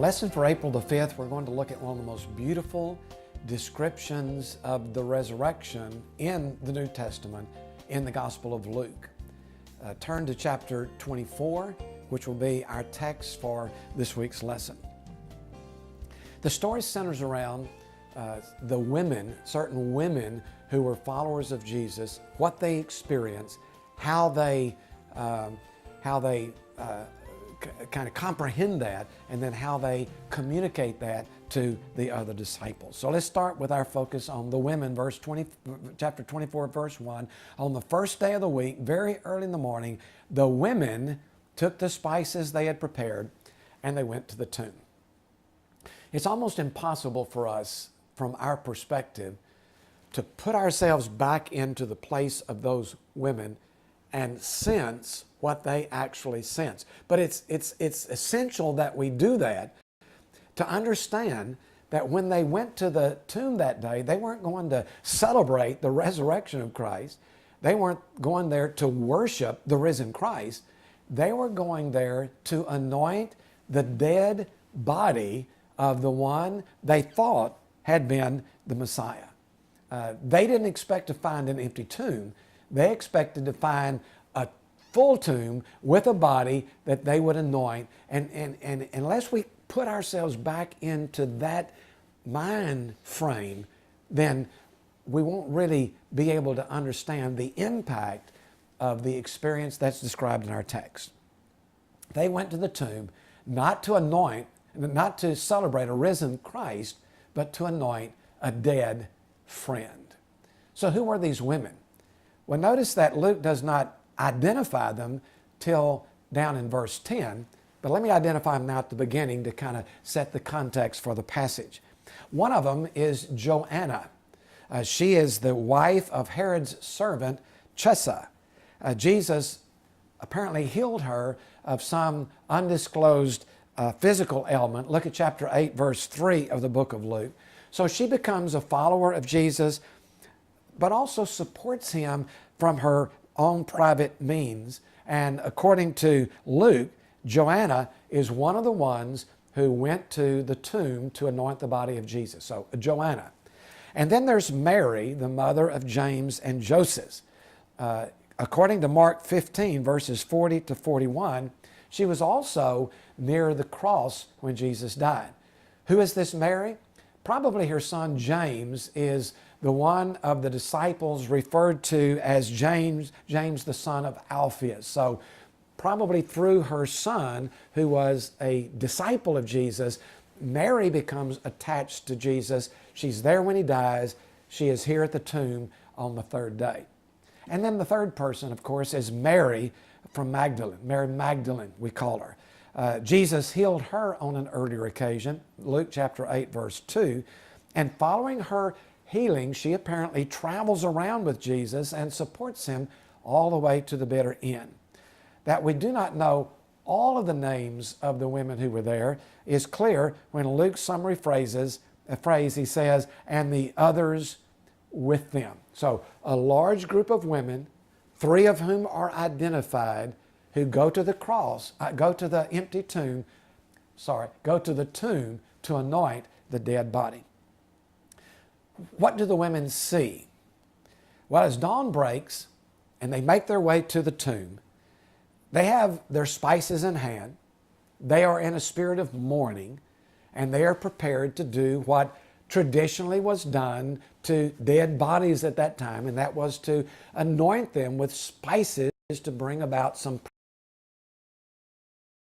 lesson for April the 5th, we're going to look at one of the most beautiful descriptions of the resurrection in the New Testament in the Gospel of Luke. Turn to chapter 24, which will be our text for this week's lesson. The story centers around the women, certain women who were followers of Jesus, what they experienced, how they kind of comprehend that, and then how they communicate that to the other disciples. So let's start with our focus on the women, chapter 24, verse 1. On the first day of the week, very early in the morning, the women took the spices they had prepared and they went to the tomb. It's almost impossible for us, from our perspective, to put ourselves back into the place of those women and sense what they actually sense. But it's essential that we do that to understand that when they went to the tomb that day, they weren't going to celebrate the resurrection of Christ. They weren't going there to worship the risen Christ. They were going there to anoint the dead body of the one they thought had been the Messiah. They didn't expect to find an empty tomb. They expected to find a full tomb with a body that they would anoint. And unless we put ourselves back into that mind frame, then we won't really be able to understand the impact of the experience that's described in our text. They went to the tomb not to anoint, not to celebrate a risen Christ, but to anoint a dead friend. So who were these women? Well, notice that Luke does not identify them till down in verse 10, but let me identify them now at the beginning to kind of set the context for the passage. One of them is Joanna. She is the wife of Herod's servant, Chusa. Jesus apparently healed her of some undisclosed physical ailment. Look at chapter 8, verse 3 of the book of Luke. So she becomes a follower of Jesus, but also supports him from her own private means. And according to Luke, Joanna is one of the ones who went to the tomb to anoint the body of Jesus. So Joanna. And then there's Mary, the mother of James and Joseph. According to Mark 15, verses 40 to 41, she was also near the cross when Jesus died. Who is this Mary? Probably her son James is the one of the disciples referred to as James the son of Alphaeus. So probably through her son, who was a disciple of Jesus, Mary becomes attached to Jesus. She's there when he dies. She is here at the tomb on the third day. And then the third person, of course, is Mary from Magdalene. Mary Magdalene, we call her. Jesus healed her on an earlier occasion, Luke chapter 8, verse 2. And following her healing, she apparently travels around with Jesus and supports him all the way to the bitter end. That we do not know all of the names of the women who were there is clear when Luke's summary phrase, he says, and the others with them. So a large group of women, three of whom are identified, who go to the tomb to anoint the dead body. What do the women see? Well, as dawn breaks and they make their way to the tomb, they have their spices in hand. They are in a spirit of mourning, and they are prepared to do what traditionally was done to dead bodies at that time, and that was to anoint them with spices to bring about some